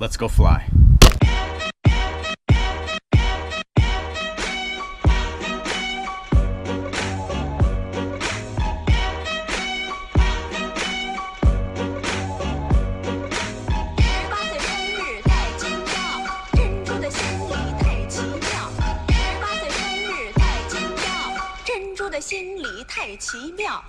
let's go fly.心里太奇妙。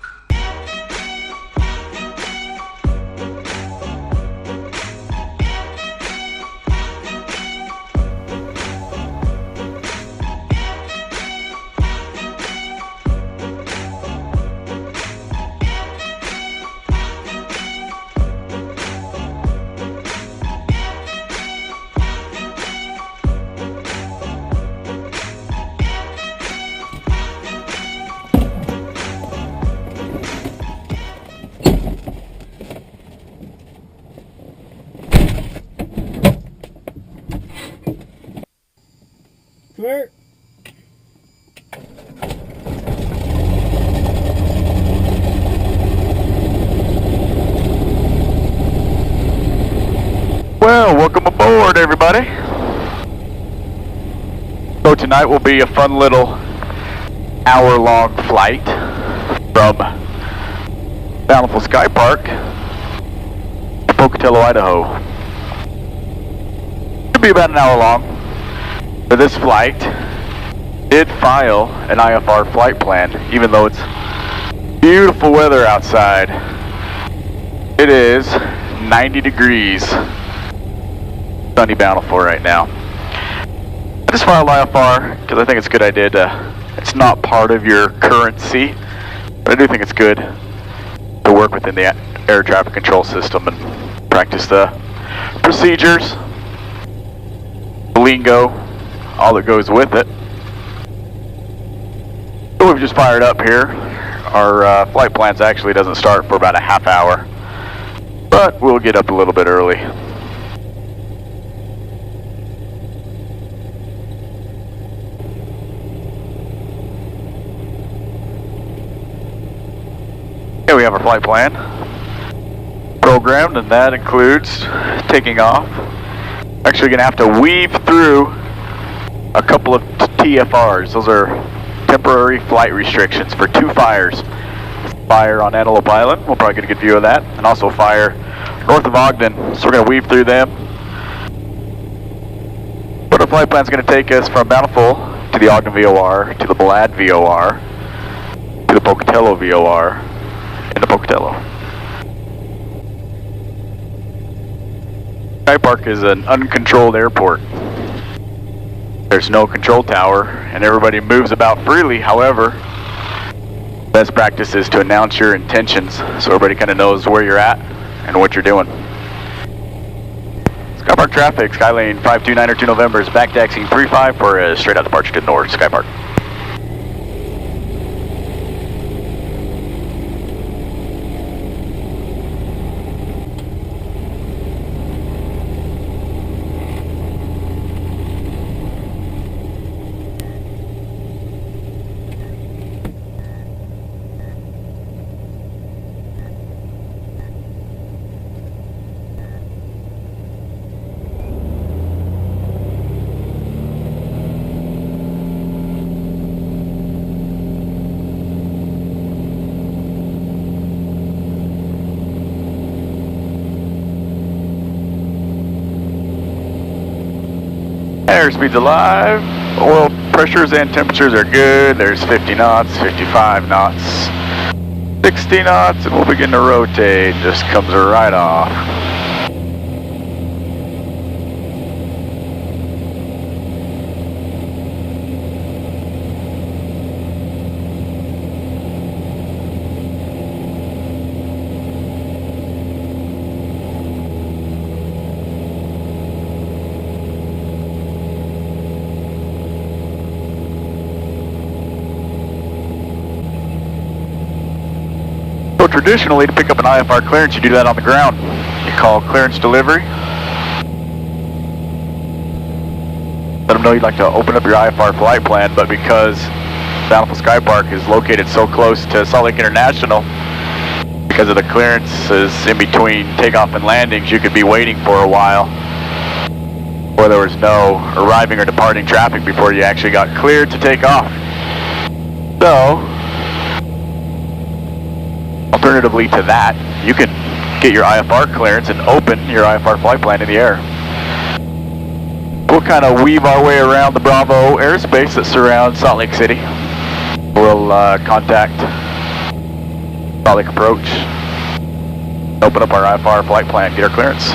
Clear. Well, welcome aboard, everybody. So tonight will be a fun little hour-long flight from Bountiful Skypark to Pocatello, Idaho. Should be about an hour long. For this flight, did file an IFR flight plan, even though it's beautiful weather outside. It is 90 degrees, sunny Bountiful right now. I just filed IFR because I think it's a good idea it's not part of your currency, but I do think it's good to work within the air traffic control system and practice the procedures, the lingo, all that goes with it. So we've just fired up here. Our flight plans actually doesn't start for about a half hour, but we'll get up a little bit early. Okay, we have our flight plan programmed, and that includes taking off. Actually going to have to weave through a couple of TFRs. Those are temporary flight restrictions for two fires. Fire on Antelope Island, we'll probably get a good view of that, and also fire north of Ogden. So we're going to weave through them. But our flight plan is going to take us from Bountiful to the Ogden VOR, to the Blad VOR, to the Pocatello VOR, into Pocatello. Skypark is an uncontrolled airport. There's no control tower, and everybody moves about freely. However, best practice is to announce your intentions so everybody kind of knows where you're at and what you're doing. Skypark traffic, Skylane 52902 November is back taxiing 35 for a straight out departure to north, Skypark. Airspeed's alive, oil pressures and temperatures are good. There's 50 knots, 55 knots, 60 knots, and we'll begin to rotate. Just comes right off. So traditionally, to pick up an IFR clearance, you do that on the ground. You call clearance delivery. Let them know you'd like to open up your IFR flight plan, but because Bountiful Skypark is located so close to Salt Lake International, because of the clearances in between takeoff and landings, you could be waiting for a while. where there was no arriving or departing traffic before you actually got cleared to take off. So, alternatively to that, you can get your IFR clearance and open your IFR flight plan in the air. We'll kind of weave our way around the Bravo airspace that surrounds Salt Lake City. We'll contact Salt Lake Approach, open up our IFR flight plan, get our clearance.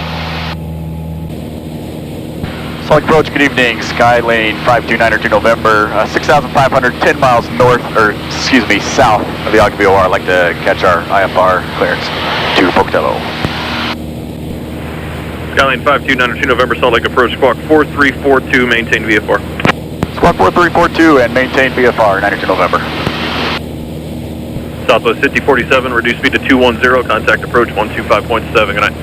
Salt Lake Approach, good evening, Skylane 52902 November, 6,510 miles north, or excuse me, south of the Ogden VOR. I'd like to catch our IFR clearance to Pocatello. Skylane 52902 November, Salt Lake Approach, squawk 4342, maintain VFR. Squawk 4342 and maintain VFR, 92 November. Southwest 5047, reduce speed to 210, contact approach 125.7, good night.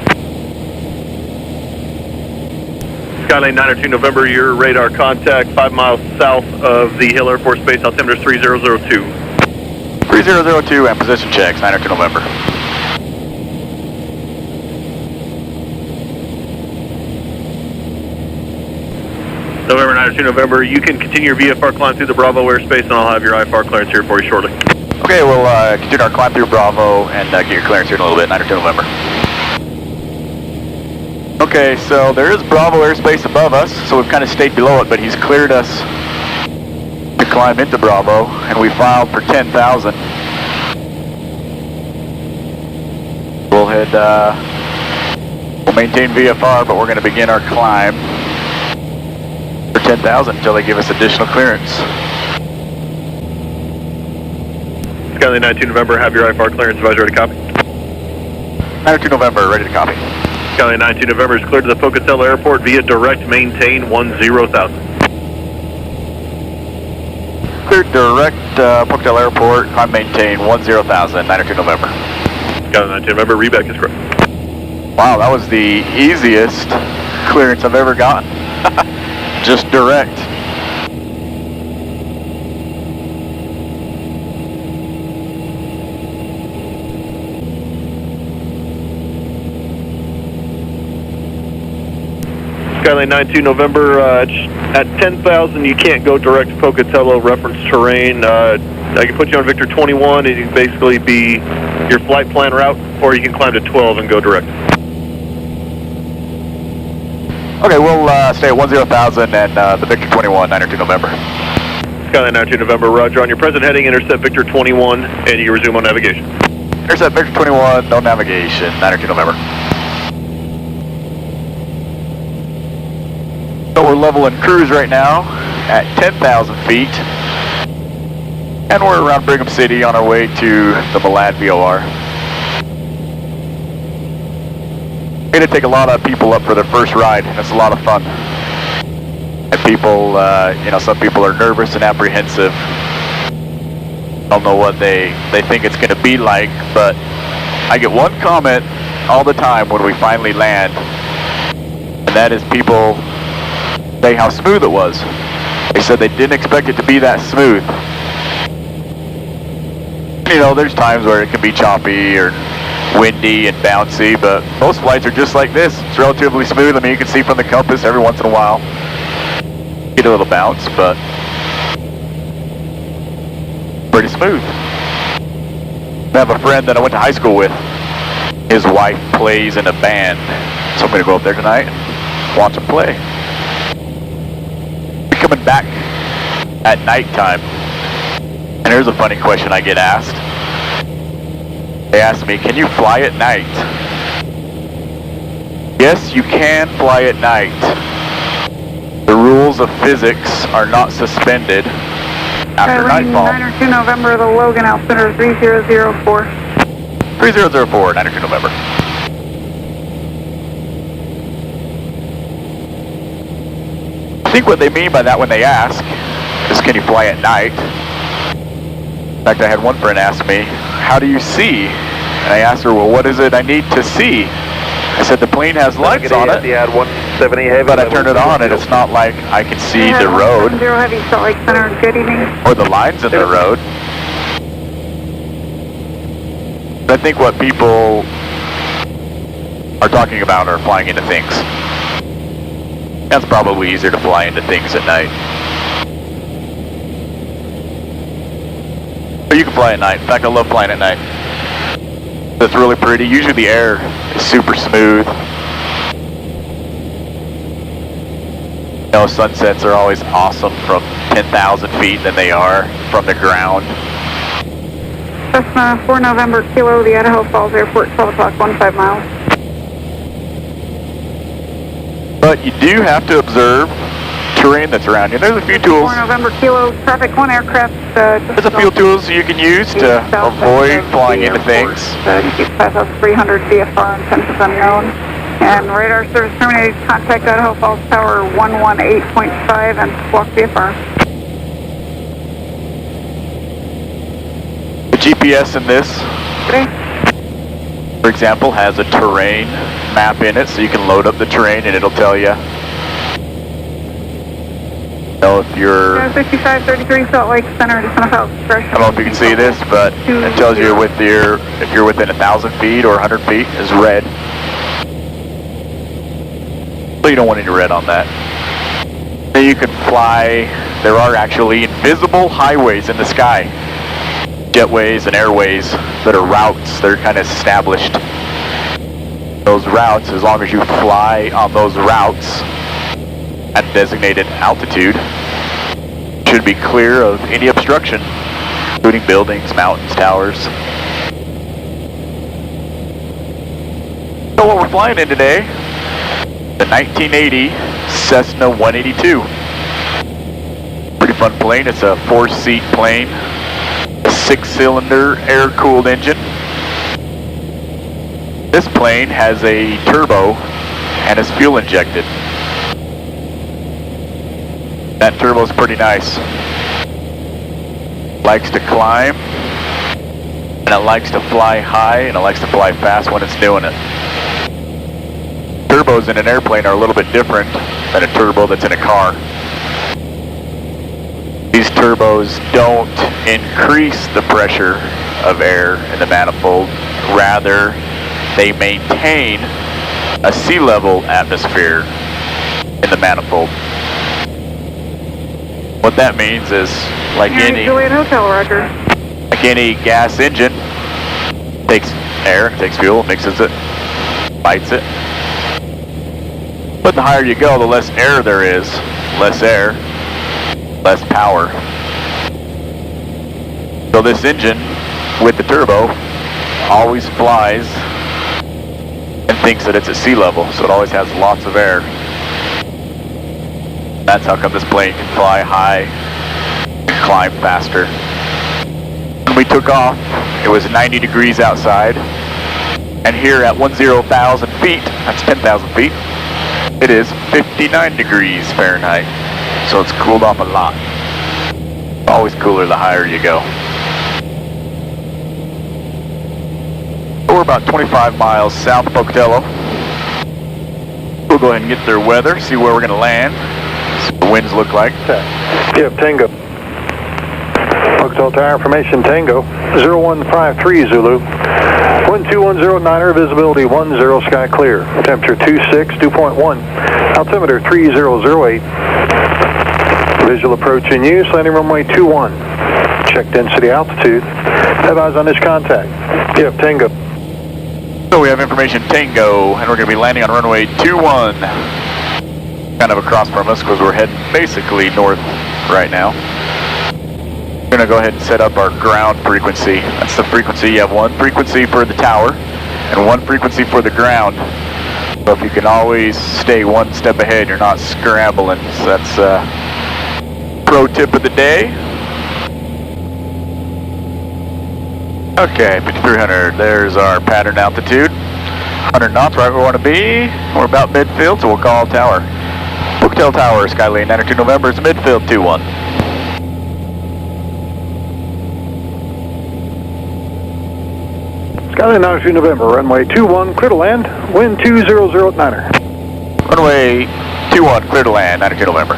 Skylane 902 November, your radar contact 5 miles south of the Hill Air Force Base, altimeter 3002. 3002 and position checks, 902 November. November 902 November, you can continue your VFR climb through the Bravo airspace and I'll have your IFR clearance here for you shortly. Okay, we'll continue our climb through Bravo and get your clearance here in a little bit, 902 November. Okay, so there is Bravo airspace above us, so we've kind of stayed below it, but he's cleared us to climb into Bravo, and we filed for 10,000. We'll maintain VFR, but we're going to begin our climb for 10,000 until they give us additional clearance. Skylane 92 November, have your IFR clearance advisor ready to copy. 92 November, ready to copy. Skylane 92 November is cleared to the Pocatello Airport via direct maintain 10,000. Cleared direct Pocatello Airport, climb maintain 10,000, 92 November. Skylane 92 November, reback is correct. Wow, that was the easiest clearance I've ever gotten. Just direct. Skylane 92 November, at 10,000 you can't go direct to Pocatello, reference terrain. I can put you on Victor 21 and you can basically be your flight plan route, or you can climb to 12 and go direct. Okay, we'll stay at 10,000 and the Victor 21, 902 November. Skylane 92 November, roger. On your present heading, intercept Victor 21 and you resume on navigation. Intercept Victor 21, no navigation, 902 November. So we're level in cruise right now at 10,000 feet. And we're around Brigham City on our way to the Malad VOR. We're going to take a lot of people up for their first ride, and it's a lot of fun. And people, some people are nervous and apprehensive. Don't know what they think it's going to be like, but I get one comment all the time when we finally land, and that is people say how smooth it was. They said they didn't expect it to be that smooth. You know, there's times where it can be choppy or windy and bouncy, but most flights are just like this. It's relatively smooth. I mean, you can see from the compass every once in a while. Get a little bounce, but pretty smooth. I have a friend that I went to high school with. His wife plays in a band, so I'm going to go up there tonight and watch him play. Coming back at nighttime, and here's a funny question I get asked. They ask me, can you fly at night? Yes, you can fly at night. The rules of physics are not suspended after nightfall. 902 November, the Logan altimeter 3004. 3004, 902 November. I think what they mean by that when they ask is, can you fly at night? In fact, I had one friend ask me, how do you see? And I asked her, well, what is it I need to see? I said, the plane has lights on it, but I turn it on and it's not like I can see the road Heavy, Salt Lake Center, good evening. or the lines in the road. But I think what people are talking about are flying into things. That's probably easier to fly into things at night. But you can fly at night. In fact, I love flying at night. It's really pretty. Usually the air is super smooth. You know, sunsets are always awesome from 10,000 feet than they are from the ground. Cessna 4 November Kilo, the Idaho Falls Airport, 12 o'clock, 15 miles. But you do have to observe terrain that's around you. There's a few tools. 4 November Kilo, traffic 1 aircraft. There's a few tools you can use to avoid flying into things. 5,300 VFR and 10% unknown. And radar service terminated. Contact Idaho Falls Tower 118.5 and block VFR. The GPS in this, for example, has a terrain map in it, so you can load up the terrain and it'll tell you. If you're 5533 Salt Lake Center, descent of expression. I don't know if you can see this, but it tells you if you're within 1,000 feet or 100 feet is red. So you don't want any red on that. Then you can fly. There are actually invisible highways in the sky, jetways and airways that are routes. They're kind of established. Those routes, as long as you fly on those routes at designated altitude, should be clear of any obstruction, including buildings, mountains, towers. So what we're flying in today, the 1980 Cessna 182. Pretty fun plane. It's a 4-seat plane, a 6-cylinder air-cooled engine. This plane has a turbo and is fuel injected. That turbo's pretty nice. Likes to climb, and it likes to fly high, and it likes to fly fast when it's doing it. Turbos in an airplane are a little bit different than a turbo that's in a car. These turbos don't increase the pressure of air in the manifold. Rather, they maintain a sea level atmosphere in the manifold. What that means is, like Juliet Hotel, Roger. like any gas engine, takes air, takes fuel, mixes it, fights it. But the higher you go, the less air there is. Less air, less power. So this engine, with the turbo, always flies and thinks that it's at sea level, so it always has lots of air. That's how come this plane can fly high and climb faster. When we took off, it was 90 degrees outside, and here at 10,000 feet, that's 10,000 feet, it is 59 degrees Fahrenheit, so it's cooled off a lot. Always cooler the higher you go. We're about 25 miles south of Pocatello. We'll go ahead and get their weather, see where we're going to land, see what the winds look like. Yeah, Tango. Pocatello Tower information, Tango. 0153 Zulu. Wind 2109er, visibility 10, sky clear. Temperature 26, 2.1. Altimeter 3008. Visual approach in use, landing runway 21. Check density altitude. Have eyes on this contact. Yeah, Tango. So we have information Tango, and we're going to be landing on runway 21. Kind of across from us because we're heading basically north right now. We're going to go ahead and set up our ground frequency. That's the frequency. You have one frequency for the tower and one frequency for the ground. So if you can always stay one step ahead, you're not scrambling. So that's pro tip of the day. Okay, 5300. There's our pattern altitude. 100 knots, right where we want to be. We're about midfield, so we'll call tower. Pocatello Tower, Skylane 92 November, it's midfield 21. Skylane 92 November, runway 21, clear to land, wind 2009er. Runway 21, clear to land, 92 November.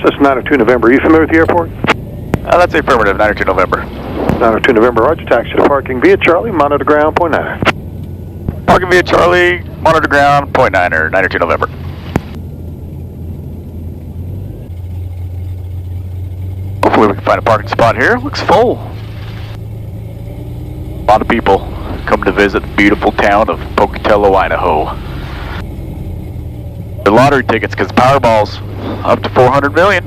This is 902 November. Are you familiar with the airport? That's affirmative, 902 November. 902 November, roger, taxi to parking via Charlie, monitor ground, point 9. Parking via Charlie, monitor ground, point 9er, 902 November. Hopefully we can find a parking spot here. Looks full. A lot of people come to visit the beautiful town of Pocatello, Idaho. The lottery tickets, because Powerball's up to 400 million.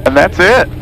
And that's it.